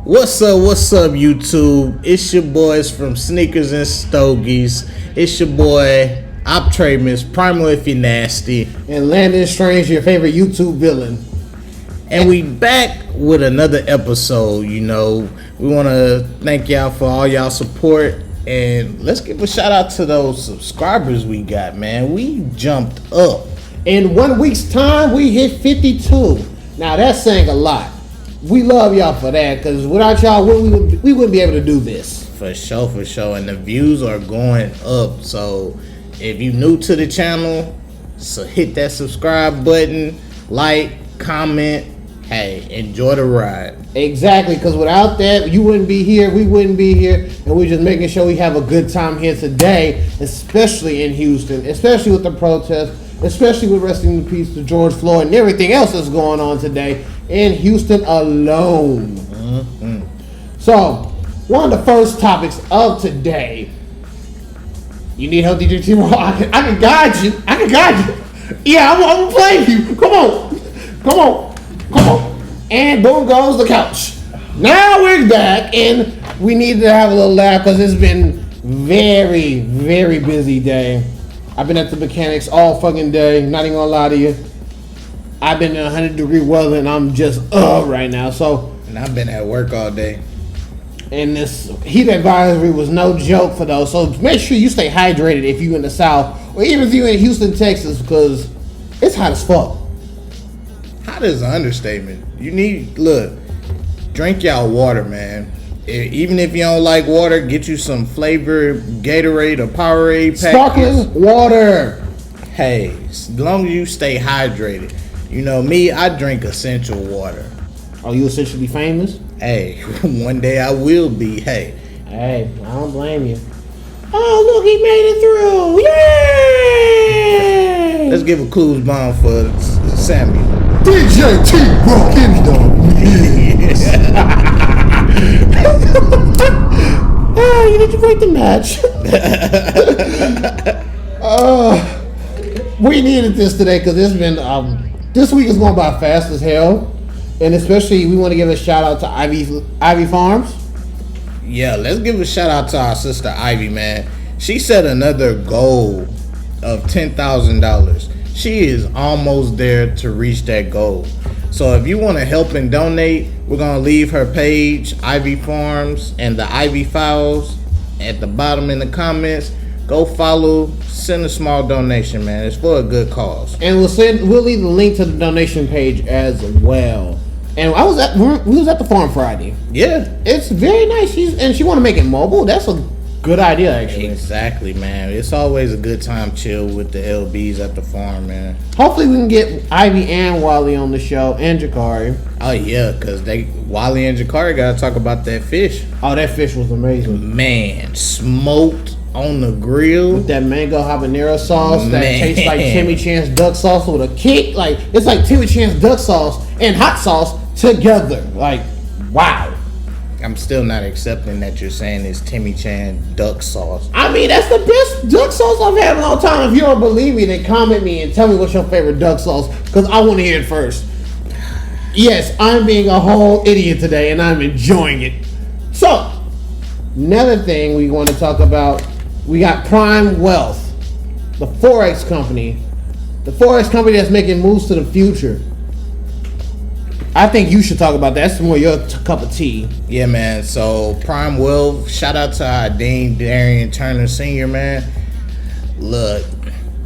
What's up, YouTube? It's your boys from Sneakers and Stogies. It's your boy, Optramus, Primal if you're nasty. And Landon Strange, your favorite YouTube villain. And we back with another episode. We want to thank y'all for all y'all support. And let's give a shout out to those subscribers we got, man. We jumped up. In 1 week's time, we hit 52. Now, that's saying a lot. We love y'all for that, because without y'all, we wouldn't be able to do this. For sure. And the views are going up. So if you're new to the channel, so hit that subscribe button, like, comment. Hey, enjoy the ride. Exactly, because without that, you wouldn't be here, we wouldn't be here, and we're just making sure we have a good time here today, especially in Houston, especially with the protests, especially with resting in peace to George Floyd and everything else that's going on today in Houston alone. Mm-hmm. So, one of the first topics of today. You need help, DJ T-Roll? I can guide you. Yeah, I'm gonna play you. Come on. And boom goes the couch. Now we're back, and we need to have a little laugh because it's been very, very busy day. I've been at the mechanics all fucking day. Not even gonna lie to you. I've been in 100-degree weather, and I'm just right now. And I've been at work all day. And this heat advisory was no joke for those. So make sure you stay hydrated if you're in the South, or even if you're in Houston, Texas, because it's hot as fuck. Hot is an understatement. Drink y'all water, man. Even if you don't like water, get you some flavored Gatorade or Powerade pack. Sparkling water. Hey, as long as you stay hydrated. You know me, I drink essential water. Are you essentially famous? Hey, one day I will be. Hey, I don't blame you. Oh, look, he made it through. Yay! Let's give a clues bomb for Samuel. DJ T-Rock in the mix. You need to break the match. We needed this today because it's been this week is going by fast as hell, and especially we want to give a shout out to Ivy Farms. Yeah, let's give a shout out to our sister Ivy, man. She set another goal of $10,000. She is almost there to reach that goal. So if you want to help and donate, we're going to leave her page, Ivy Farms, and the Ivy Files at the bottom in the comments. Go follow, send a small donation, man. It's for a good cause. And we'll leave the link to the donation page as well. And we was at the farm Friday. Yeah. It's very nice. She want to make it mobile. That's a good idea, actually. Exactly, man. It's always a good time chill with the LBs at the farm, man. Hopefully we can get Ivy and Wally on the show, and Jakari. Oh yeah, because Wally and Jakari gotta talk about that fish. Oh, that fish was amazing. Man, smoked on the grill with that mango habanero sauce that tastes like Timmy Chan's duck sauce with a kick. Like, it's like Timmy Chan's duck sauce and hot sauce together. Like, wow. I'm still not accepting that you're saying it's Timmy Chan duck sauce. I mean, that's the best duck sauce I've had in a long time. If you don't believe me, then comment me and tell me what's your favorite duck sauce, because I want to hear it first. Yes, I'm being a whole idiot today, and I'm enjoying it. So, another thing we want to talk about, we got Prime Wealth, the Forex company. The Forex company that's making moves to the future. I think you should talk about that. That's more your cup of tea. Yeah, man. So, Prime Wealth, shout out to our Dean Darian Turner Sr., man. Look,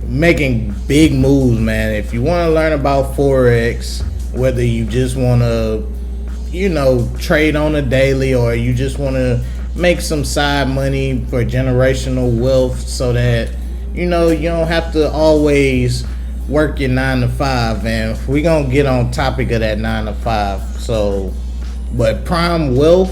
making big moves, man. If you want to learn about Forex, whether you just want to, trade on a daily, or you just want to make some side money for generational wealth so that, you don't have to always work your 9 to 5, and we're gonna get on topic of that 9 to 5. So, but Prime Wealth,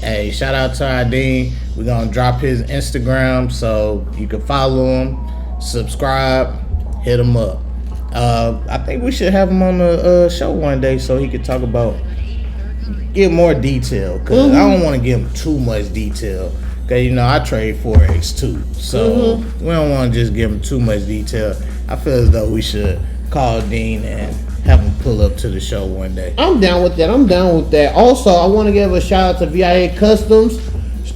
hey, shout out to our Dean. We're gonna drop his Instagram so you can follow him, subscribe, hit him up. I think we should have him on the show one day so he could talk about, give more detail, because I don't want to give him too much detail, because I trade Forex too, so we don't want to just give him too much detail. I feel as though we should call Dean and have them pull up to the show one day. I'm down with that. Also, I want to give a shout out to VIA Customs.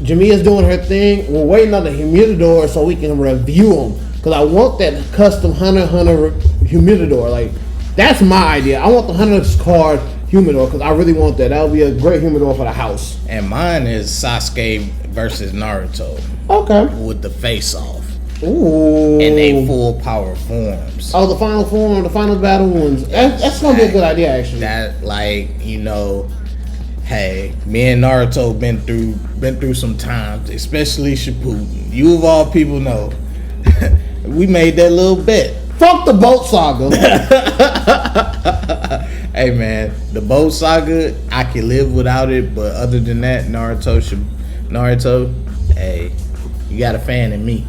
Jamia's doing her thing. We're waiting on the humidor so we can review them. Because I want that custom Hunter humidor. Like, that's my idea. I want the Hunter's card humidor because I really want that. That would be a great humidor for the house. And mine is Sasuke versus Naruto. Okay. With the face off. Ooh. And they full power forms. Oh, the final form, the final battle ones. That's going to be a good idea, actually. That, like, you know, hey, me and Naruto been through some times, especially Shippuden. You of all people know, we made that little bet. Fuck the boat saga. Hey man, the boat saga, I can live without it, but other than that, Naruto, hey, you got a fan in me.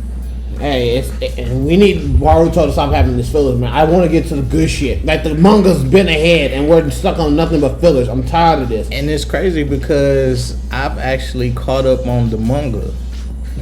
Hey, and we need Boruto to stop having this fillers, man. I want to get to the good shit. Like, the manga's been ahead, and we're stuck on nothing but fillers. I'm tired of this. And it's crazy because I've actually caught up on the manga.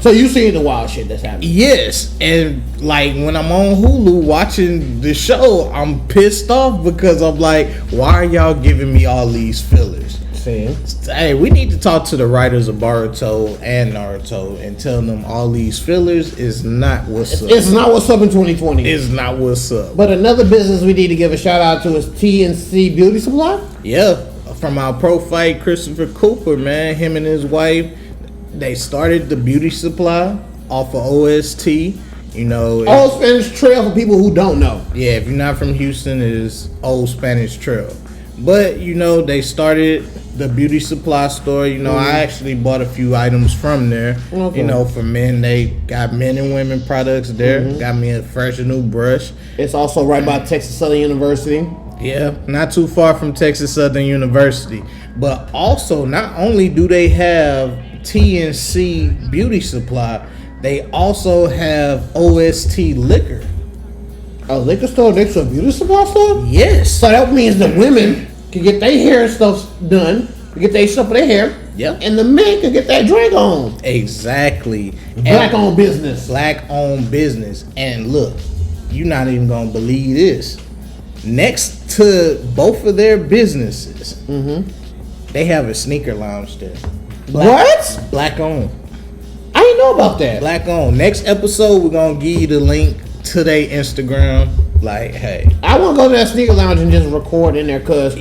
So you seen the wild shit that's happening? Yes, and like when I'm on Hulu watching the show, I'm pissed off because I'm like, why are y'all giving me all these fillers? See? Hey, we need to talk to the writers of Boruto and Naruto and tell them all these fillers is not what's up. It's not what's up in 2020. It's not what's up. But another business we need to give a shout out to is TNC Beauty Supply. Yeah, from our pro fight, Christopher Cooper, man, him and his wife, they started the beauty supply off of OST. You know, Old Spanish Trail for people who don't know. Yeah, if you're not from Houston, it is Old Spanish Trail. But, you know, they started the beauty supply store. You know, I actually bought a few items from there. Okay. You know, for men, they got men and women products there. Got me a fresh new brush. It's also right by Texas Southern University. Yeah, not too far from Texas Southern University. But also, not only do they have TNC Beauty Supply, they also have OST Liquor. A liquor store next to a beauty supply store? Yes. So that means the women can get their hair stuff done, get their stuff for their hair. Yep. And the men can get that drink on. Exactly. Black owned business. Black owned business. And look, you're not even gonna believe this. Next to both of their businesses, they have a sneaker lounge there. What? Black owned. I didn't know about that. Black owned. Next episode, we're gonna give you the link to their Instagram. Like, hey, I want to go to that sneaker lounge and just record in there, cause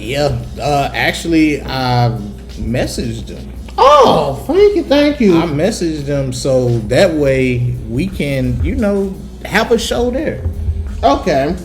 actually, I messaged them. Oh, thank you. I messaged them so that way we can, you know, have a show there. Okay.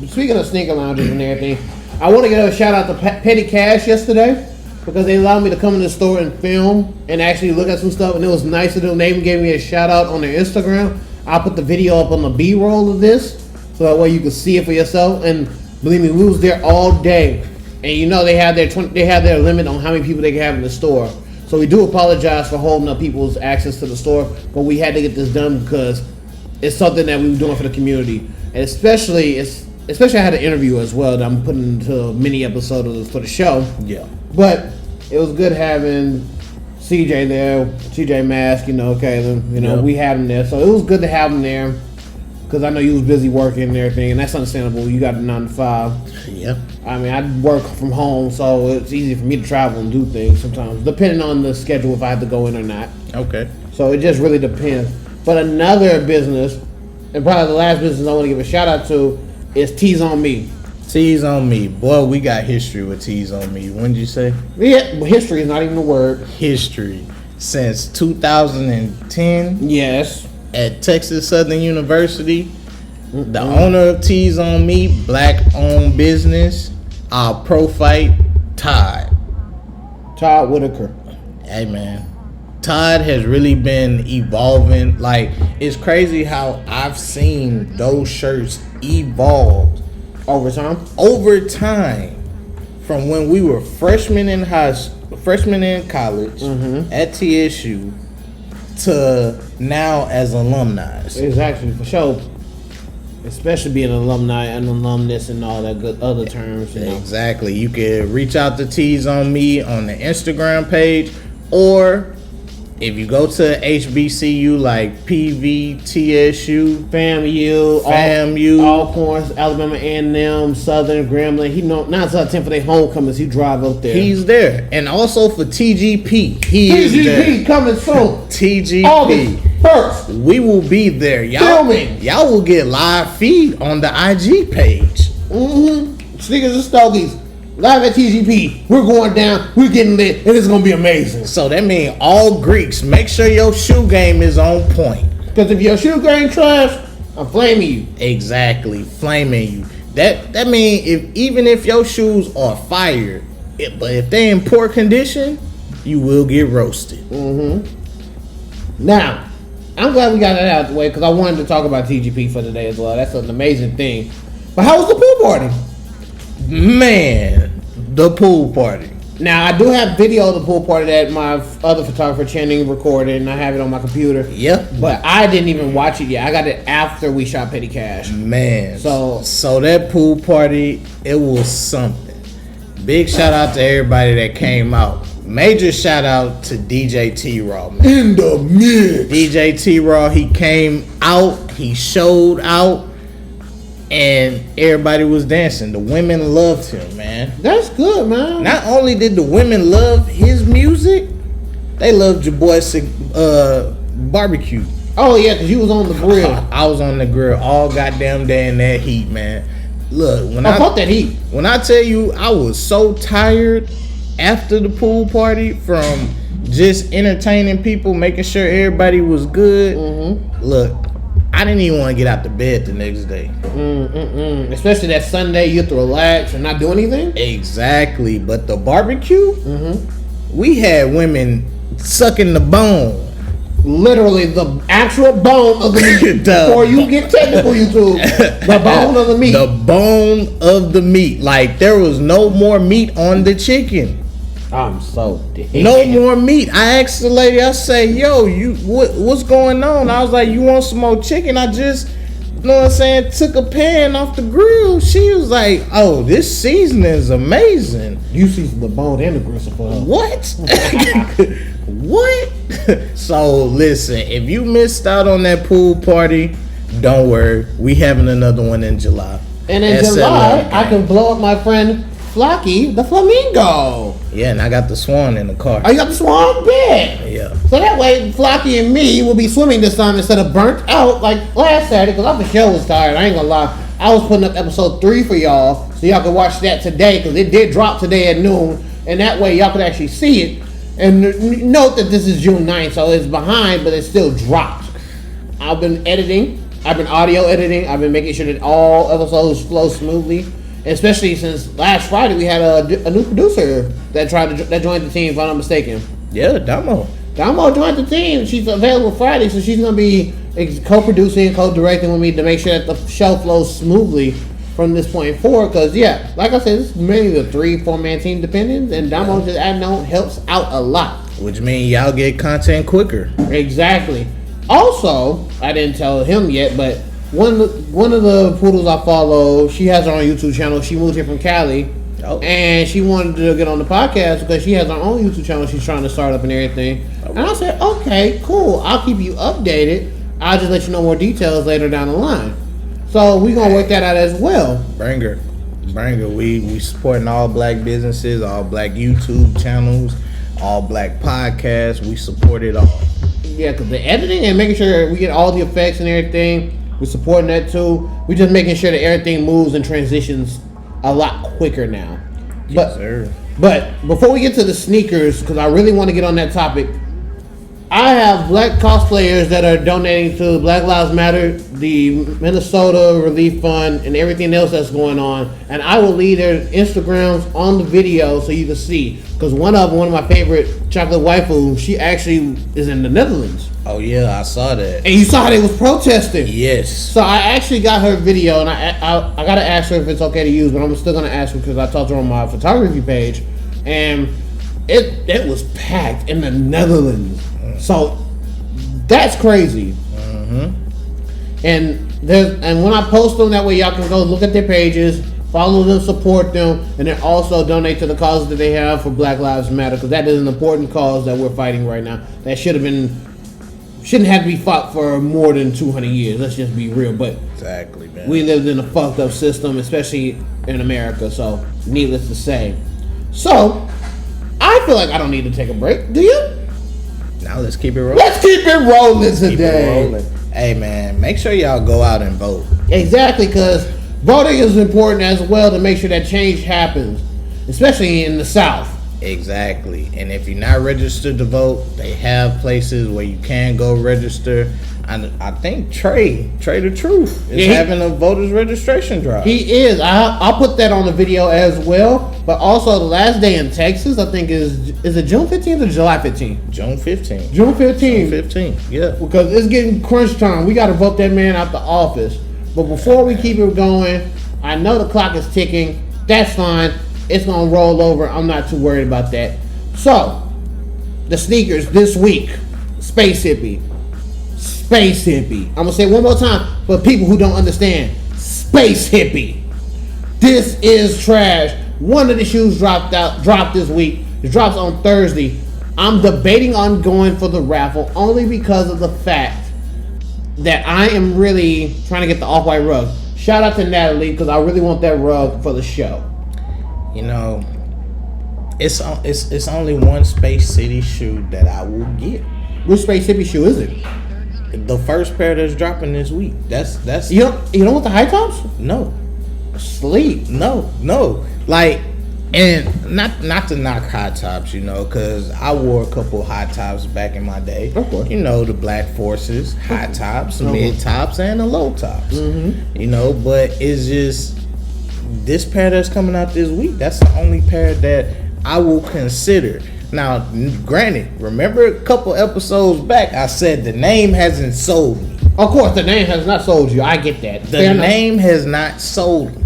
Speaking of sneaker lounges and everything, I want to give a shout out to Petty Cash yesterday because they allowed me to come in the store and film and actually look at some stuff, and it was nice of them. They even gave me a shout out on their Instagram. I'll put the video up on the B-roll of this so that way you can see it for yourself. And believe me, we was there all day, and you know they had their limit on how many people they can have in the store. So we do apologize for holding up people's access to the store, but we had to get this done because it's something that we were doing for the community, and especially I had an interview as well that I'm putting into a mini episode for the show. Yeah. But it was good having CJ there, CJ Mask, Caleb, we had him there. So it was good to have him there because I know you was busy working and everything, and that's understandable. You got a 9 to 5. Yeah. I mean, I work from home, so it's easy for me to travel and do things sometimes, depending on the schedule if I have to go in or not. Okay. So it just really depends. But another business, and probably the last business I want to give a shout out to, is Tees on Me. Tees on Me. Boy, we got history with Tees on Me. When did you say? Yeah, history is not even a word. History. Since 2010. Yes. At Texas Southern University. The owner of Tees on Me, black owned business. Our pro fight, Todd Whitaker. Hey man, Todd has really been evolving. Like, it's crazy how I've seen those shirts evolve over time from when we were freshmen in college at TSU to now as alumni. Exactly, for sure. Especially being an alumni and alumnus and all that good other terms. Exactly. You can reach out to Tees on Me on the Instagram page or If you go to HBCU like PVTSU, FAMU, Alcorn, Alabama A&M, Southern, Grambling. He know 9 out of 10 for their homecomings. He drive up there. He's there, and also for TGP, he is there. TGP coming soon. TGP. August 1st. We will be there. Y'all will get live feed on the IG page. Sneakers and Stogies. Live at TGP. We're going down. We're getting lit. And it's going to be amazing. So that means all Greeks, make sure your shoe game is on point. Because if your shoe game trash, I'm flaming you. Exactly. Flaming you. That means even if your shoes are fire, but if they're in poor condition, you will get roasted. Now, I'm glad we got that out of the way because I wanted to talk about TGP for today as well. That's an amazing thing. But how was the pool party? Man, the pool party. Now, I do have video of the pool party that my other photographer, Channing, recorded, and I have it on my computer. Yep. But I didn't even watch it yet. I got it after we shot Petty Cash. Man. So that pool party, it was something. Big shout out to everybody that came out. Major shout out to DJ T-Raw, man. In the mix. DJ T-Raw, he came out, he showed out, and everybody was dancing. The women loved him, man. That's good, man. Not only did the women love his music, they loved your boy barbecue. Oh, yeah, because you was on the grill. I was on the grill all goddamn day in that heat, man. Look, fuck that heat. When I tell you I was so tired after the pool party from just entertaining people, making sure everybody was good. Look, I didn't even want to get out the bed the next day. Especially that Sunday, you have to relax and not do anything. Exactly, but the barbecue, we had women sucking the bone. Literally the actual bone of the meat. Before you get technical, YouTube, the bone of the meat. The bone of the meat. Like there was no more meat on the chicken. I'm so dead. No more meat. I asked the lady, I say, yo, what's going on? I was like, you want some more chicken? I just, you know what I'm saying, took a pan off the grill. She was like, oh, this seasoning is amazing. You seasoned the bone and the gristle for her. What? What? So listen, if you missed out on that pool party, don't worry. We having another one in July. And in July, I can blow up my friend Flocky, the flamingo. Yeah, and I got the swan in the car. Oh, you got the swan? Big. Yeah. So that way, Flocky and me will be swimming this time instead of burnt out like last Saturday, because I for sure was tired. I ain't gonna lie. I was putting up episode 3 for y'all, so y'all can watch that today, because it did drop today at noon, and that way y'all could actually see it. And note that this is June 9th, so it's behind, but it's still dropped. I've been editing. I've been audio editing. I've been making sure that all episodes flow smoothly. Especially since last Friday we had a new producer that joined the team, if I'm not mistaken. Yeah, Damo joined the team. She's available Friday, so she's gonna be co-producing, co-directing with me to make sure that the show flows smoothly from this point forward. Because yeah, like I said, this is mainly the 3-4 man team dependent, and Damo just adding on helps out a lot. Which means y'all get content quicker. Exactly. Also, I didn't tell him yet, but one of the poodles I follow, she has her own YouTube channel. She moved here from Cali, and she wanted to get on the podcast because she has her own YouTube channel she's trying to start up and everything. And I said, okay, cool. I'll keep you updated. I'll just let you know more details later down the line. So we're going to work that out as well. Bring her. We supporting all black businesses, all black YouTube channels, all black podcasts. We support it all. Yeah, because the editing and making sure we get all the effects and everything, we're supporting that too. We're just making sure that everything moves and transitions a lot quicker now. Yes, sir. But before we get to the sneakers, because I really want to get on that topic, I have black cosplayers that are donating to Black Lives Matter, the Minnesota Relief Fund, and everything else that's going on. And I will leave their Instagrams on the video so you can see. Because one of my favorite chocolate waifu, she actually is in the Netherlands. Oh yeah, I saw that. And you saw how they was protesting. Yes. So I actually got her video, and I gotta ask her if it's okay to use, but I'm still gonna ask her because I talked to her on my photography page, and it was packed in the Netherlands. So that's crazy. And when I post them, that way y'all can go look at their pages, Follow them, support them, and then also donate to the causes that they have for Black Lives Matter, because that is an important cause that we're fighting right now. That shouldn't have to be fought for more than 200 years. Let's just be real. But exactly, man. We lived in a fucked up system, especially in America. So, needless to say. So, I feel like I don't need to take a break. Do you? Now let's keep it rolling. Let's keep it rolling today. Keep it rolling. Hey, man, make sure y'all go out and vote. Exactly, because voting is important as well to make sure that change happens, especially in the South. Exactly. And if you're not registered to vote, they have places where you can go register. I think Trey the Truth is having a voters registration drive. He is. I'll put that on the video as well. But also the last day in Texas, I think is it June 15th or July 15th? June 15th. June 15th. June 15th, yeah. Because it's getting crunch time. We got to vote that man out the office. But before we keep it going, I know the clock is ticking. That's fine. It's going to roll over. I'm not too worried about that. So, the sneakers this week. Space Hippie. Space Hippie. I'm going to say it one more time for people who don't understand. Space Hippie. This is trash. One of the shoes dropped this week. It drops on Thursday. I'm debating on going for the raffle only because of the fact that I am really trying to get the off-white rug. Shout out to Natalie because I really want that rug for the show. You know, it's only one Space City shoe that I will get. Which Space Hippie shoe is it? The first pair that's dropping this week. That's You don't want the high tops? no. Sleep. No. Like, and not to knock high tops, you know, because I wore a couple high tops back in my day. Of course. You know, the Black Forces, high tops, mid tops, and the low tops. Mm-hmm. You know, but it's just this pair that's coming out this week. That's the only pair that I will consider. Now, granted, remember a couple episodes back, I said the name hasn't sold me. Of course, the name has not sold you. I get that. The name has not sold me.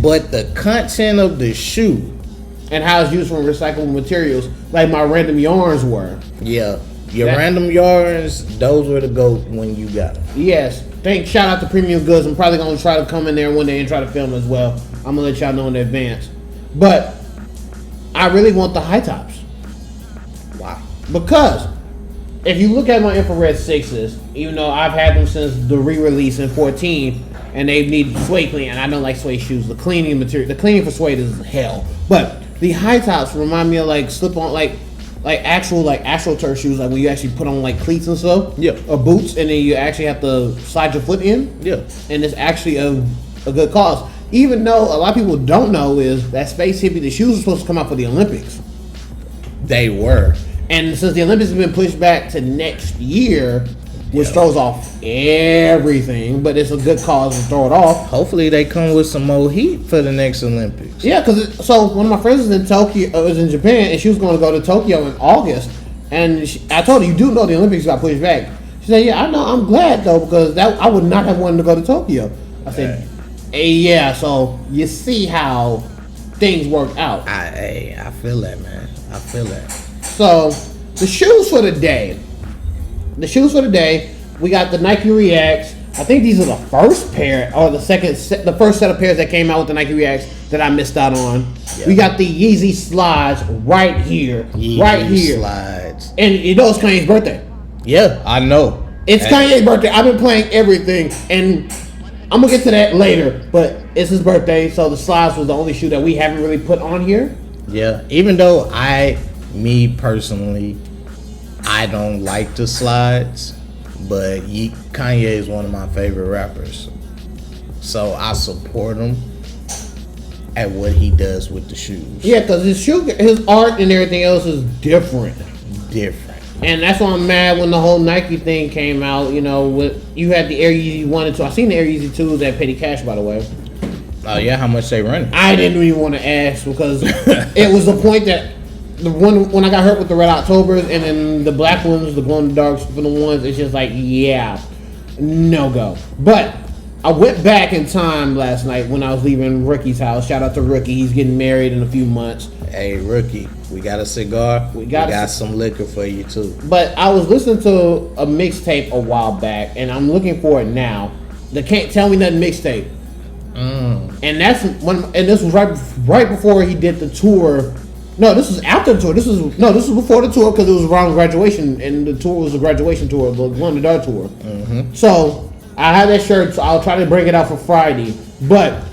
But the content of the shoe and how it's used from recyclable materials, like my random yarns were. Yeah. Your random yarns, those were the GOAT when you got them. Yes. Shout out to Premium Goods. I'm probably going to try to come in there one day and try to film as well. I'm going to let y'all know in advance. But I really want the high tops. Why? Because if you look at my infrared 6s, even though I've had them since the re-release in 14, and they need suede clean, and I don't like suede shoes. The cleaning for suede is hell. But the high tops remind me of like slip-on, like actual turf shoes, like when you actually put on like cleats and stuff. Yeah. Or boots, and then you actually have to slide your foot in. Yeah. And it's actually a good cause. Even though a lot of people don't know is that Space Hippie, the shoes are supposed to come out for the Olympics. They were. And since the Olympics have been pushed back to next year, which throws off everything, but it's a good cause to throw it off. Hopefully they come with some more heat for the next Olympics. Yeah, because so one of my friends was in Tokyo, was in Japan, and she was going to go to Tokyo in August. And I told her, you do know the Olympics got pushed back. She said, yeah, I know. I'm glad though, because I would not have wanted to go to Tokyo. I said, hey, yeah. So you see how things work out. I feel that, man. I feel that. So the shoes for the day. We got the Nike Reacts. I think these are the first pair, or the first set of pairs that came out with the Nike Reacts that I missed out on. Yeah. We got the Yeezy Slides right here. Slides. And you know it's Kanye's birthday. Yeah, I know. It's Kanye's birthday. I've been playing everything, and I'm going to get to that later, but it's his birthday, so the Slides was the only shoe that we haven't really put on here. Yeah, even though me personally, I don't like the slides, but Kanye is one of my favorite rappers. So I support him at what he does with the shoes. Yeah, because his art and everything else is different. And that's why I'm mad when the whole Nike thing came out. You know, you had the Air Yeezy 1 and 2. I seen the Air Yeezy 2s at Petty Cash, by the way. Oh, yeah? How much they running? I didn't even want to ask because it was the point that the one when I got hurt with the Red Octobers and then the black ones, the glow in the darks for the ones, it's just like, yeah, no go. But I went back in time last night when I was leaving Rookie's house. Shout out to Rookie. He's getting married in a few months. Hey, Rookie, we got a cigar. We got some liquor for you, too. But I was listening to a mixtape a while back, and I'm looking for it now. The Can't Tell Me Nothing mixtape. And and this was right before he did the tour. No, this was after the tour. This was before the tour because it was around graduation, and the tour was a graduation tour, the One to Dark tour. Mm-hmm. So I had that shirt. So I'll try to bring it out for Friday. But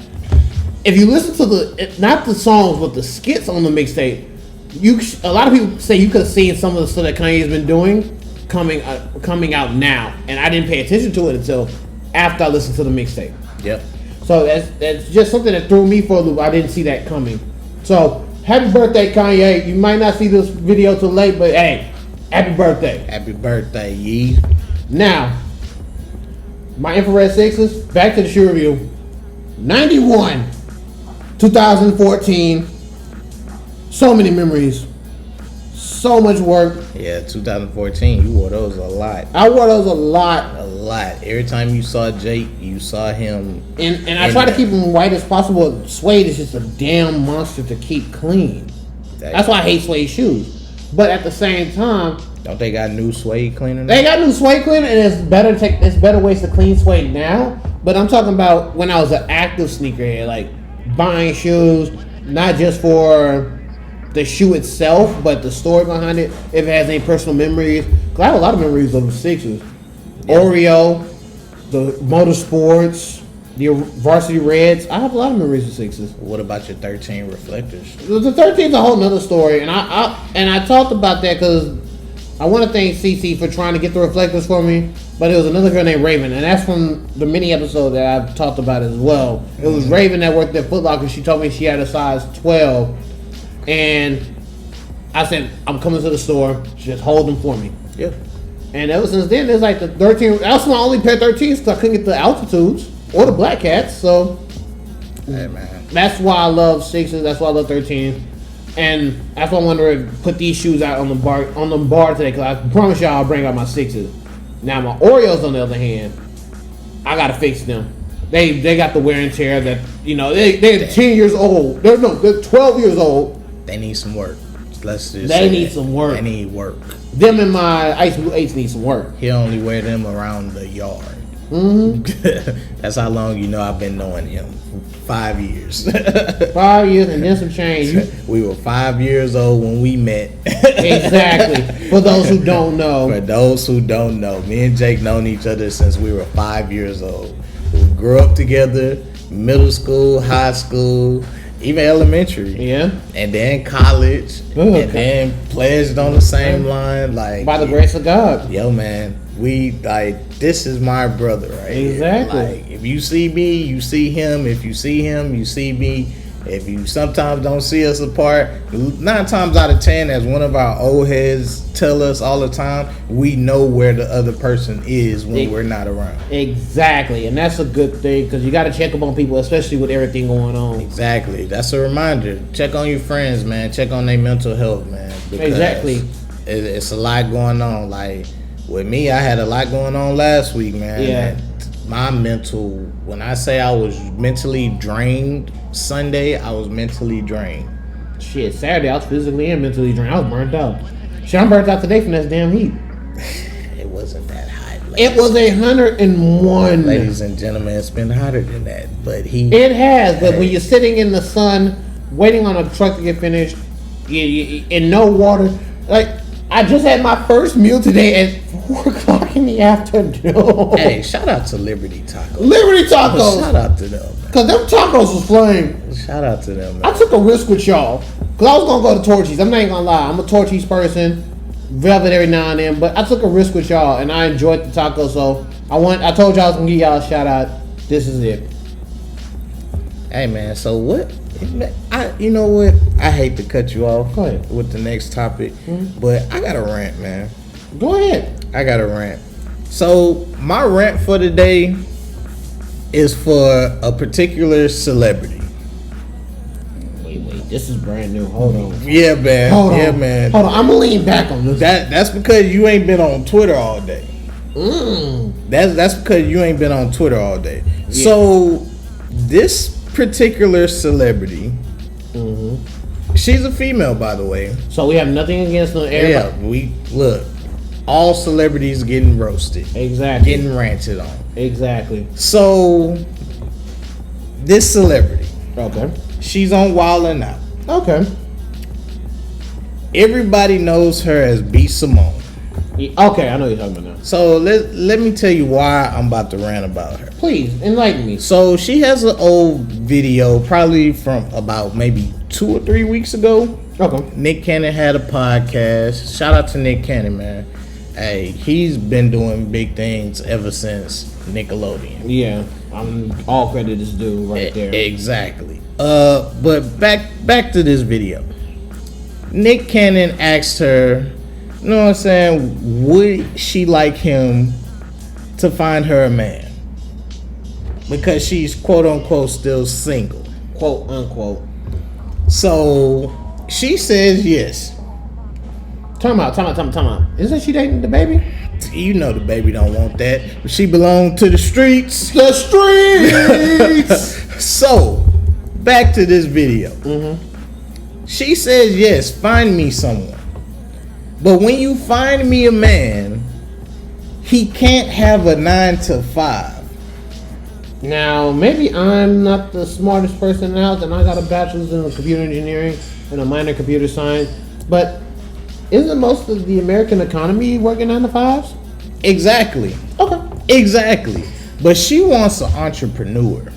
if you listen to not the songs, but the skits on the mixtape, a lot of people say you could have seen some of the stuff that Kanye's been doing coming out now, and I didn't pay attention to it until after I listened to the mixtape. Yep. So that's just something that threw me for a loop. I didn't see that coming. So happy birthday, Kanye. You might not see this video till late, but hey, happy birthday. Happy birthday, Yee. Now, my infrared sixes, back to the shoe review. 91, 2014. So many memories. So much work. Yeah, 2014, you wore those a lot. I wore those a lot. A lot. Every time you saw Jake, you saw him. And I try to keep them white as possible. Suede is just a damn monster to keep clean. That's why I hate suede shoes. But at the same time, don't they got new suede cleaner now? They got new suede cleaner, and it's better ways to clean suede now. But I'm talking about when I was an active sneakerhead, like buying shoes, not just for the shoe itself, but the story behind it. If it has any personal memories, because I have a lot of memories of the Sixers. Yeah. Oreo, the Motorsports, the Varsity Reds. I have a lot of memories of Sixers. What about your 13 reflectors? The 13 is a whole nother story, and I talked about that because I want to thank CC for trying to get the reflectors for me, but it was another girl named Raven, and that's from the mini episode that I've talked about as well. It was Raven that worked at Foot Locker. She told me she had a size 12, and I said, I'm coming to the store, just hold them for me. Yeah. And ever since then, there's like the 13, that's my only pair of 13s because I couldn't get the altitudes or the black cats, so hey, man. That's why I love Sixers, that's why I love 13. And that's why I wanted to put these shoes out on the bar today, because I promise y'all I'll bring out my Sixers. Now my Oreos, on the other hand, I gotta fix them. They got the wear and tear that, they're 10 years old. They're 12 years old. They need some work. Let's just They need some work. They need work. Them and my Ice Blue 8s need some work. He only wear them around the yard. Mm-hmm. That's how long I've been knowing him. 5 years. 5 years and then some change. We were 5 years old when we met. Exactly. For those who don't know. For those who don't know, me and Jake known each other since we were 5 years old. We grew up together, middle school, high school, even elementary. Yeah. And then college. And then pledged on the same line. Like, by the grace of God. Yo, man. This is my brother right exactly. Here. Like, if you see me, you see him. If you see him, you see me. If you sometimes don't see us apart, 9 times out of 10, as one of our old heads tell us all the time, we know where the other person is when we're not around. Exactly, and that's a good thing because you got to check up on people, especially with everything going on. Exactly, that's a reminder. Check on your friends, man. Check on their mental health, man. Exactly, it's a lot going on. Like with me, I had a lot going on last week, man. Yeah. When I say I was mentally drained Sunday, I was mentally drained. Shit, Saturday I was physically and mentally drained. I was burnt out. Shit, I'm burnt out today from this damn heat. It wasn't that hot. It was 101. Ladies and gentlemen, it's been hotter than that. But it has, but when you're sitting in the sun, waiting on a truck to get finished, in no water, like, I just had my first meal today at 4 o'clock in the afternoon. Hey, shout out to Liberty Tacos. Liberty Tacos. Shout out to them. Because them tacos was flame. Shout out to them, man. I took a risk with y'all. Because I was going to go to Torchy's. I'm not even going to lie. I'm a Torchy's person. Velvet every now and then. But I took a risk with y'all. And I enjoyed the tacos. So I told y'all I was going to give y'all a shout out. This is it. Hey, man. So what? You know what? I hate to cut you off with the next topic, but I got a rant, man. Go ahead. I got a rant. So my rant for today is for a particular celebrity. Wait. This is brand new. Hold on. Yeah, man. Hold on. Yeah, man. Hold on. I'm gonna lean back on this. That's because you ain't been on Twitter all day. That's because you ain't been on Twitter all day. Yeah. So this particular celebrity, she's a female, by the way. So we have nothing against them. Yeah, we look. All celebrities getting roasted. Exactly. Getting ranted on. Exactly. So this celebrity, Okay. She's on Wildin' Out. Okay. Everybody knows her as B. Simone. Okay, I know you're talking about now. So let me tell you why I'm about to rant about her. Please, enlighten me. So she has an old video, probably from about maybe 2 or 3 weeks ago. Okay. Nick Cannon had a podcast. Shout out to Nick Cannon, man. Hey, he's been doing big things ever since Nickelodeon. Yeah, I'm all credit is due right there. Exactly. But back to this video. Nick Cannon asked her, you know what I'm saying, would she like him to find her a man? Because she's quote unquote still single. Quote unquote. So she says yes. Time out. Isn't she dating the baby? You know the baby don't want that. She belonged to the streets. The streets! So, back to this video. Mm-hmm. She says yes, find me someone. But when you find me a man, he can't have a 9 to 5. Now, maybe I'm not the smartest person in the house, and I got a bachelor's in computer engineering and a minor in computer science, but isn't most of the American economy working 9 to 5s? Exactly. Okay. Exactly. But she wants an entrepreneur.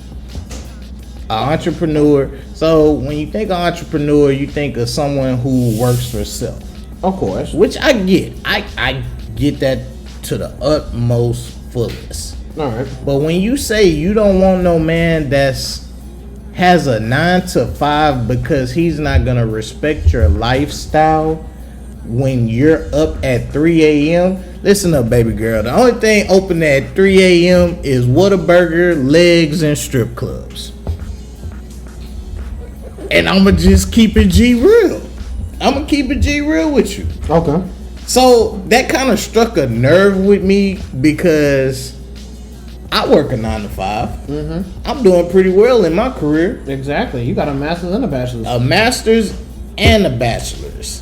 So when you think of entrepreneur, you think of someone who works for self. Of course. Which I get. I get that to the utmost fullest. All right. But when you say you don't want no man that's has a 9 to 5 because he's not gonna respect your lifestyle when you're up at 3 a.m. Listen up, baby girl. The only thing open at 3 a.m. is Whataburger, legs, and strip clubs. And I'ma just keep it G real. I'ma keep it G real with you. Okay. So that kind of struck a nerve with me because I work a 9 to 5. Mm-hmm. I'm doing pretty well in my career. Exactly. You got a master's and a bachelor's. A master's and a bachelor's.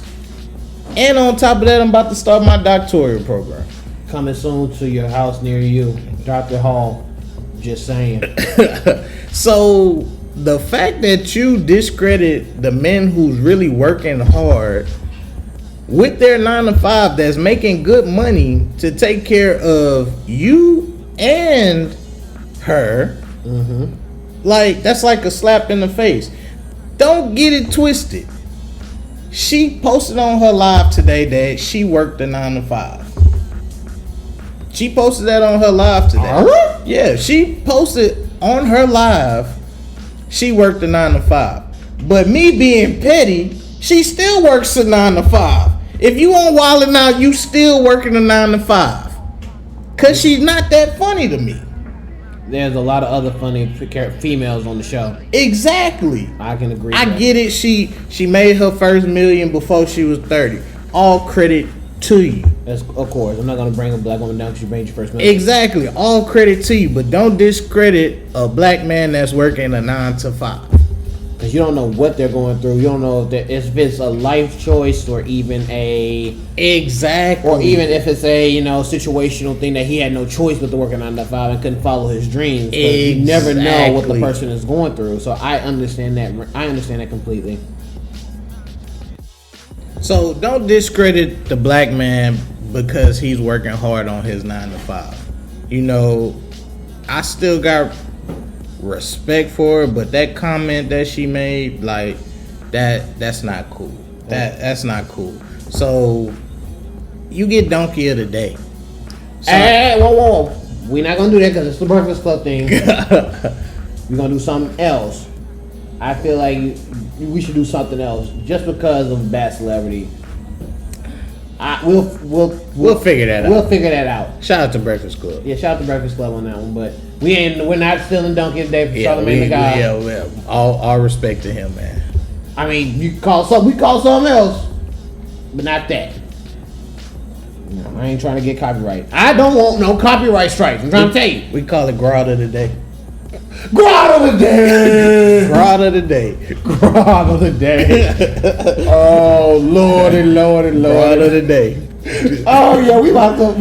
And on top of that, I'm about to start my doctoral program. Coming soon to your house near you. Dr. Hall. Just saying. So the fact that you discredit the men who's really working hard with their 9 to 5 that's making good money to take care of you and her, like that's like a slap in the face. Don't get it twisted. She posted on her live today that she worked a 9 to 5. She posted that on her live today. Yeah, she posted on her live she worked a 9 to 5. But me being petty, she still works a 9 to 5. If you on Wildin' Out, you still working a 9 to 5. Cause she's not that funny to me. There's a lot of other funny females on the show. Exactly. I can agree. I get it. She made her first million before she was 30. All credit to you. That's, of course. I'm not gonna bring a black woman down because you made your first million. Exactly. All credit to you, but don't discredit a black man that's working a 9 to 5. Because you don't know what they're going through. You don't know if it's a life choice or even a... Exactly. Or even if it's a, situational thing that he had no choice but to work a 9 to 5 and couldn't follow his dreams. Exactly. You never know what the person is going through. So I understand that. I understand that completely. So don't discredit the black man because he's working hard on his 9 to 5. I still got respect for her, but that comment that she made, like that's not cool. That's not cool. So you get donkey of the day. So, hey, whoa. We're not gonna do that because it's the Breakfast Club thing. We're gonna do something else. I feel like we should do something else just because of bad celebrity. We'll figure that out. We'll figure that out. Shout out to Breakfast Club. Yeah, shout out to Breakfast Club on that one, but we're not stealing donkey today for Charlamagne the God. Yeah, all respect to him, man. I mean, we call something else, but not that. No, I ain't trying to get copyright. I don't want no copyright strikes. I'm trying to tell you. We call it Grot of the Day. Grot of the Day. Grot of the Day. Grot of the Day. Oh Lordy. Grot of the Day. Oh yeah, we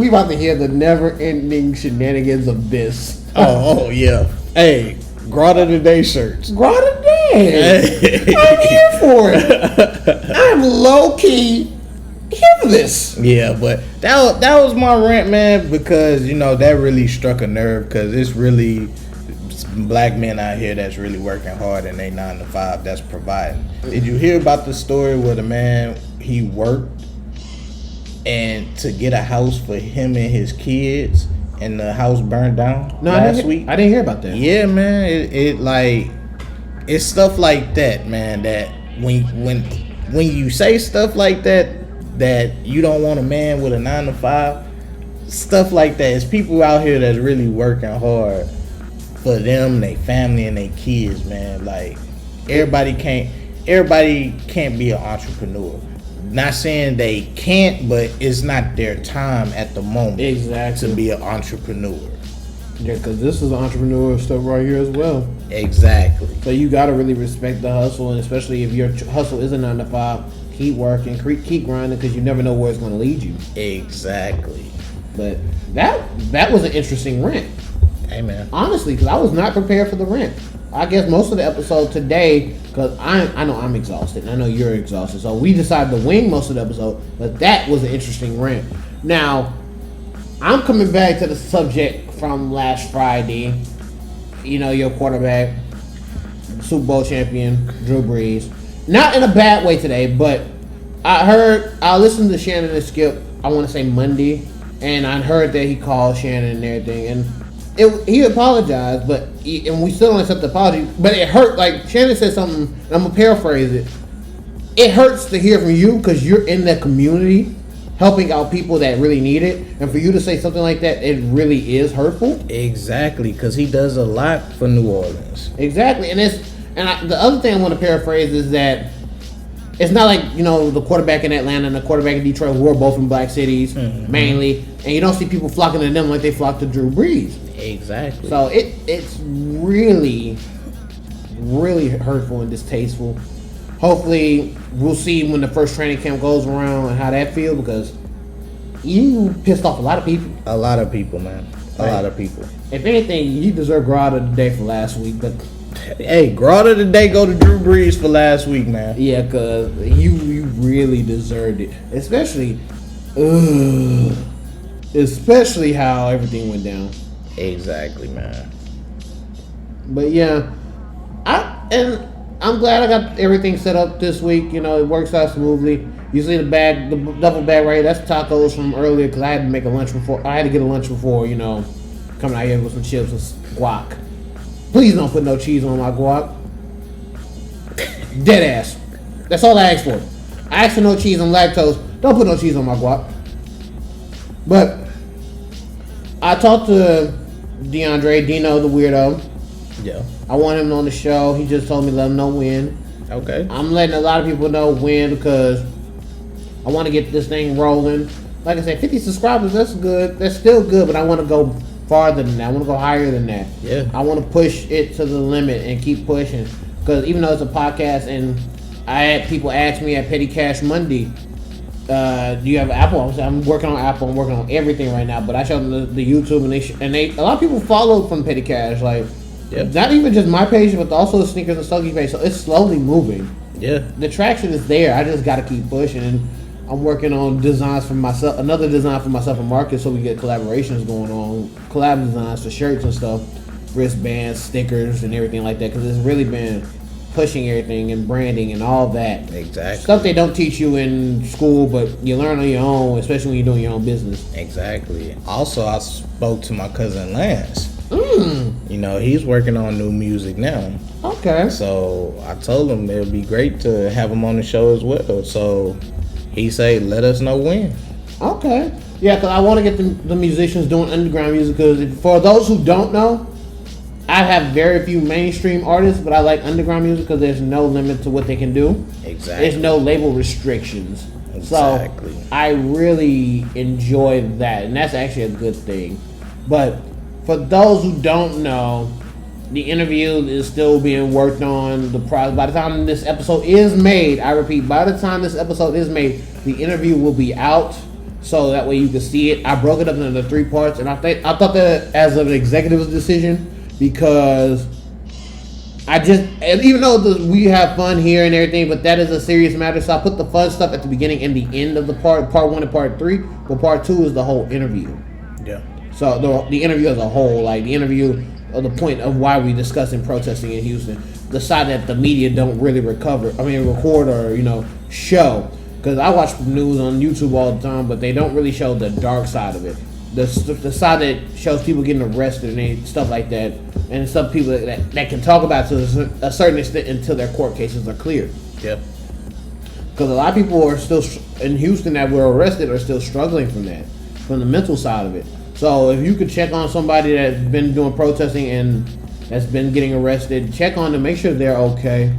about to hear the never-ending shenanigans of this. Oh yeah. Hey, Grotto Today shirts. Grotto Today. I'm here for it. I'm low key here for this. Yeah, but that was my rant, man, because that really struck a nerve, because it's really black men out here that's really working hard and they 9 to 5 that's providing. Did you hear about the story where the man, he worked and to get a house for him and his kids, and the house burned down last week? I didn't hear about that. Yeah, man, it's stuff like that, man, that when you say stuff like that you don't want a man with a 9 to 5, stuff like that. It's people out here that's really working hard for them, their family, and their kids, man. Like, everybody can't be an entrepreneur. Not saying they can't, but it's not their time at the moment to be an entrepreneur. Yeah, because this is entrepreneurial stuff right here as well. Exactly. So you got to really respect the hustle, and especially if your hustle is a 9 to 5, keep working, keep grinding, because you never know where it's going to lead you. Exactly. But that was an interesting rant. Hey, man. Honestly, because I was not prepared for the rant. I guess most of the episode today, because I know I'm exhausted, and I know you're exhausted, so we decided to wing most of the episode, but that was an interesting rant. Now, I'm coming back to the subject from last Friday. Your quarterback, Super Bowl champion, Drew Brees. Not in a bad way today, but I listened to Shannon and Skip, I want to say Monday, and I heard that he called Shannon and everything, and he apologized, and we still don't accept the apology, but it hurt. Like, Shannon said something, and I'm going to paraphrase it. It hurts to hear from you because you're in that community helping out people that really need it, and for you to say something like that, it really is hurtful. Exactly, because he does a lot for New Orleans. Exactly, and the other thing I want to paraphrase is that it's not like, the quarterback in Atlanta and the quarterback in Detroit, who are both in black cities, mainly, and you don't see people flocking to them like they flock to Drew Brees. Exactly. So it's really, really hurtful and distasteful. Hopefully, we'll see when the first training camp goes around and how that feels, because you pissed off a lot of people. A lot of people, man. A lot of people. If anything, you deserve Grotto Today for last week, but hey, Grotto Today go to Drew Brees for last week, man. Yeah, because you really deserved it. Especially how everything went down. Exactly, man. But yeah, I'm glad I got everything set up this week. It works out smoothly. You see the duffel bag right here, that's tacos from earlier, because I had to make a lunch before. I had to get a lunch before, coming out here with some chips and guac. Please don't put no cheese on my guac. Dead ass. That's all I asked for. I asked for no cheese and lactose. Don't put no cheese on my guac. But I talked to Dino the weirdo. Yeah. I want him on the show. He just told me let him know when. Okay. I'm letting a lot of people know when, because I want to get this thing rolling. Like I said, 50 subscribers, that's good. That's still good, but I want to go farther than that. I want to go higher than that. Yeah. I want to push it to the limit and keep pushing. Because even though it's a podcast, and I had people ask me at Petty Cash Monday, do you have Apple? I'm working on Apple. I'm working on everything right now. But I showed them the YouTube, and they a lot of people followed from Petty Cash. Like, not even just my page, but also the Sneakers and Stogies page. So it's slowly moving. Yeah. The traction is there. I just got to keep pushing. And I'm working on designs for myself, another design for myself and Marcus, so we get collaborations going on, collab designs for shirts and stuff, wristbands, stickers, and everything like that, because it's really been pushing everything and branding and all that. Exactly. Stuff they don't teach you in school, but you learn on your own, especially when you're doing your own business. Exactly. Also, I spoke to my cousin Lance. He's working on new music now. Okay. So I told him it would be great to have him on the show as well. So he said, let us know when. Okay. Yeah, because I want to get the musicians doing underground music, because for those who don't know, I have very few mainstream artists, but I like underground music because there's no limit to what they can do. Exactly. There's no label restrictions. Exactly. So I really enjoy that, and that's actually a good thing. But for those who don't know, the interview is still being worked on. By the time this episode is made, I repeat, by the time this episode is made, the interview will be out, so that way you can see it. I broke it up into 3 parts, and I thought that as an executive's decision, because and even though we have fun here and everything, but that is a serious matter. So I put the fun stuff at the beginning and the end of the part 1 and part 3. But part 2 is the whole interview. Yeah. So the interview as a whole, like the interview, the point of why we discussing protesting in Houston, the side that the media don't really record or show. Because I watch news on YouTube all the time, but they don't really show the dark side of it. The side that shows people getting arrested and stuff like that, and some people that can talk about it to a certain extent until their court cases are cleared. Yep. Because a lot of people are still in Houston that were arrested are still struggling from the mental side of it. So if you could check on somebody that's been doing protesting and that's been getting arrested, check on them, make sure they're okay.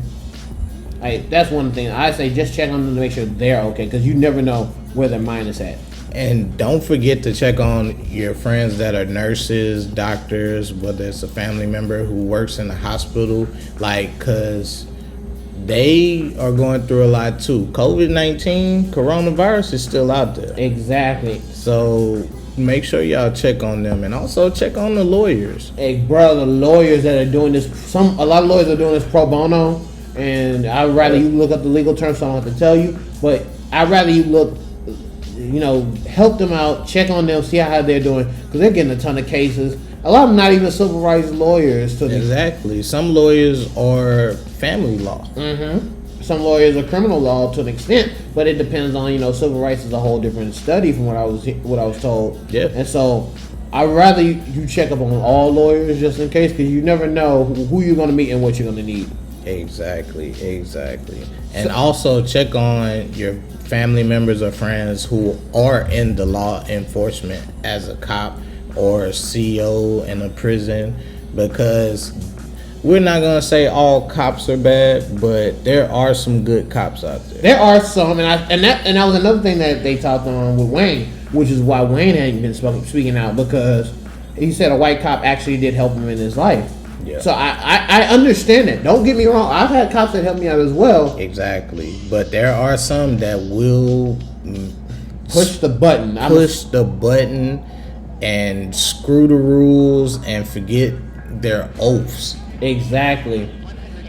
That's one thing I say. Just check on them to make sure they're okay, because you never know where their mind is at. And don't forget to check on your friends that are nurses, doctors, whether it's a family member who works in the hospital, because they are going through a lot too. COVID-19, coronavirus is still out there. Exactly. So make sure y'all check on them, and also check on the lawyers. Hey, bro, the lawyers that are doing this, a lot of lawyers are doing this pro bono, and I'd rather you look up the legal terms, so I don't have to tell you, but I'd rather you look, help them out, check on them, see how they're doing, because they're getting a ton of cases. A lot of them not even civil rights lawyers. Exactly. Some lawyers are family law. Mm-hmm. Some lawyers are criminal law to an extent, but it depends on, civil rights is a whole different study from what I was told. Yeah. And so I'd rather you check up on all lawyers just in case, because you never know who you're going to meet and what you're going to need. Exactly. And also check on your family members or friends who are in the law enforcement as a cop or a CEO in a prison, because we're not going to say all cops are bad, but there are some good cops out there. There are some, and that was another thing that they talked on with Wayne, which is why Wayne hadn't been speaking out, because he said a white cop actually did help him in his life. Yeah. So I understand it. Don't get me wrong. I've had cops that help me out as well. Exactly. But there are some that will push the button. And screw the rules and forget their oaths. Exactly.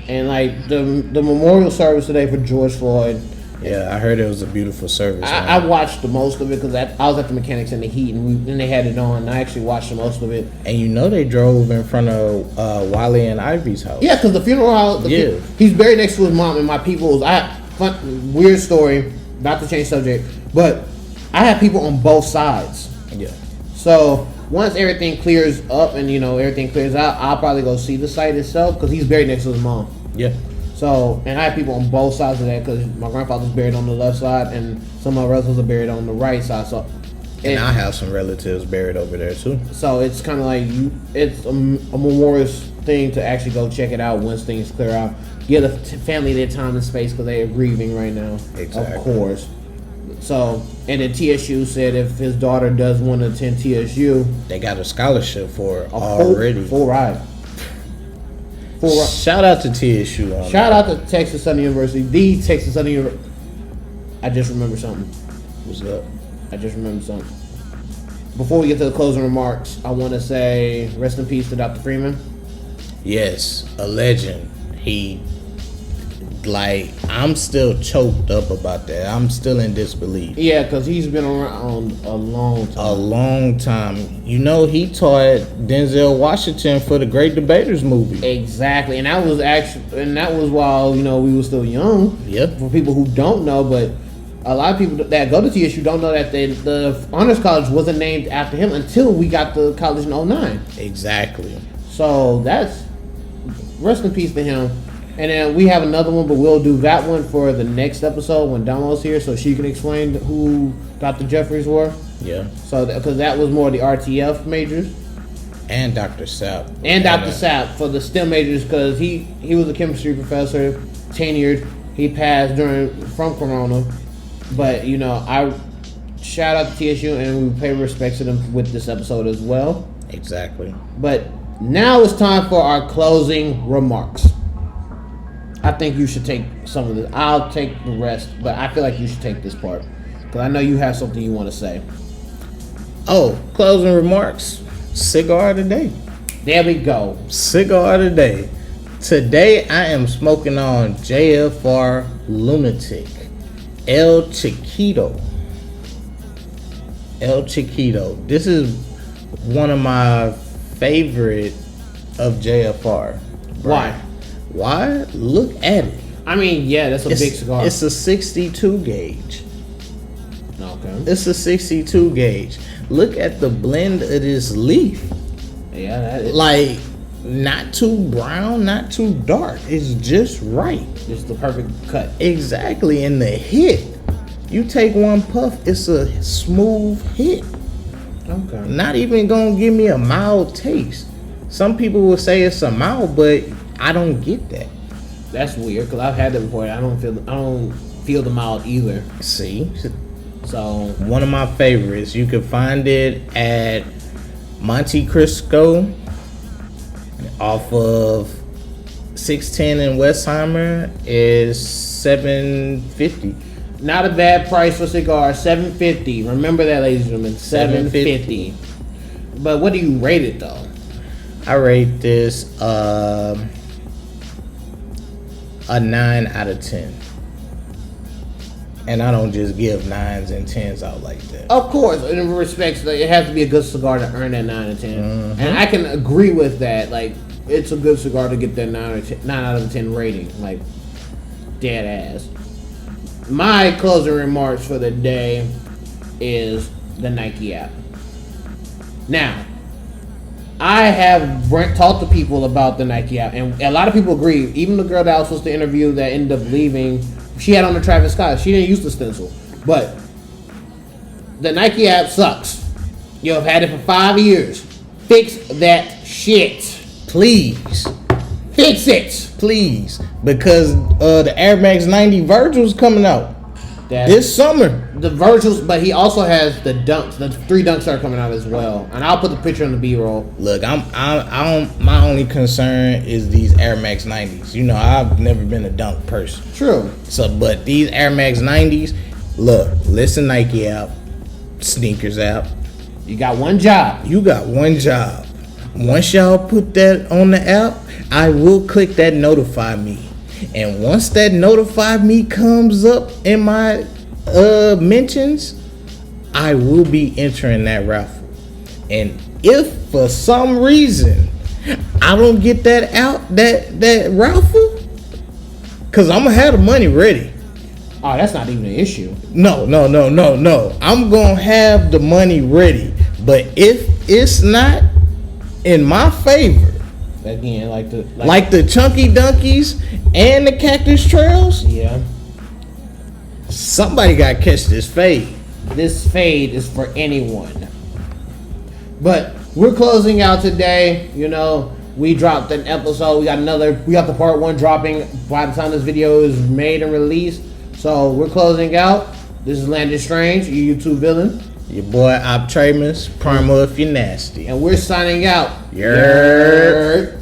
And like the memorial service today for George Floyd. Yeah, I heard it was a beautiful service. I watched the most of it because I was at the mechanics in the heat, and they had it on. And I actually watched the most of it. And they drove in front of Wiley and Ivy's house. Yeah, because the funeral house. He's buried next to his mom, and my people. Weird story. Not to change subject, but I have people on both sides. Yeah. So once everything clears up and everything clears out, I'll probably go see the site itself because he's buried next to his mom. Yeah. So, and I have people on both sides of that because my grandfather's buried on the left side and some of my relatives are buried on the right side. So, and I have some relatives buried over there too. So it's kind of like it's a memorial thing to actually go check it out once things clear out. Give the family their time and space because they are grieving right now. Exactly. Of course. So, and then TSU said if his daughter does want to attend TSU, they got a scholarship for it already. Full ride. Shout out to TSU. Shout out to Texas Southern University. The Texas Southern University. I just remembered something. What's up? I just remembered something. Before we get to the closing remarks, I want to say rest in peace to Dr. Freeman. Yes, a legend. I'm still choked up about that. I'm still in disbelief. Yeah, because he's been around a long time. A long time. He taught Denzel Washington for the Great Debaters movie. Exactly, and that was while we were still young. Yep. For people who don't know, but a lot of people that go to TSU don't know that the honors college wasn't named after him until we got the college in 2009. Exactly. So that's rest in peace to him. And then we have another one, but we'll do that one for the next episode when Damo's here, so she can explain who Dr. Jeffries were. Yeah. So because that was more the RTF majors. And Dr. Sapp. And Dr. Sapp for the STEM majors, because he was a chemistry professor, tenured. He passed from Corona, but I shout out to TSU and we pay respects to them with this episode as well. Exactly. But now it's time for our closing remarks. I think you should take some of this. I'll take the rest, but I feel like you should take this part because I know you have something you want to say. Oh, closing remarks. Cigar of the day. There we go. Cigar of the day. Today I am smoking on JFR Lunatic El Chiquito. El Chiquito. This is one of my favorite of JFR. Why? Why? Look at it. I mean, yeah, that's a big cigar. It's a 62 gauge. Okay. It's a 62 gauge. Look at the blend of this leaf. Yeah, that is. Like, not too brown, not too dark. It's just right. Just the perfect cut. Exactly. And the hit. You take one puff, it's a smooth hit. Okay. Not even gonna give me a mild taste. Some people will say it's a mild, but I don't get that. That's weird because I've had that before. I don't feel the mild either. See? So One of my favorites. You can find it at Monte Cristo off of 610 in Westheimer is $7.50. not a bad price for cigars. $7.50. Remember that, ladies and gentlemen. $7.50. But what do you rate it though? I rate this a 9 out of 10. And I don't just give 9s and 10s out like that. Of course, in respects, like, it has to be a good cigar to earn that 9 or 10. Mm-hmm. And I can agree with that. Like, it's a good cigar to get that 9 out of 10 rating. Like, dead ass. My closing remarks for the day is the Nike app. Now, I have talked to people about the Nike app, and a lot of people agree. Even the girl that I was supposed to interview that ended up leaving, she had on the Travis Scott. She didn't use the stencil. But the Nike app sucks. You have had it for 5 years. Fix that shit. Please. Fix it. Please. Because the Air Max 90 Virgil's coming out this summer. The Virgils, but he also has the dunks. The 3 dunks are coming out as well. And I'll put the picture on the B-roll. Look, my only concern is these Air Max 90s. You know, I've never been a dunk person. True. So, but these Air Max 90s, look, listen, Nike app, sneakers app. You got one job. You got one job. Once y'all put that on the app, I will click that notify me. And once that notify me comes up in my mentions, I will be entering that raffle. And if for some reason I don't get that that raffle, cause I'm gonna have the money ready. Oh, that's not even an issue. No. I'm gonna have the money ready. But if it's not in my favor, again, like the Chunky Dunkies and the Cactus Trails, yeah, somebody got to catch this fade. This fade is for anyone. But we're closing out today. You know, we dropped an episode. We got the part 1 dropping by the time this video is made and released. So we're closing out. This is Landon Strange, your YouTube villain. Your boy Optramus, Primal if you're nasty. And we're signing out. Yerp.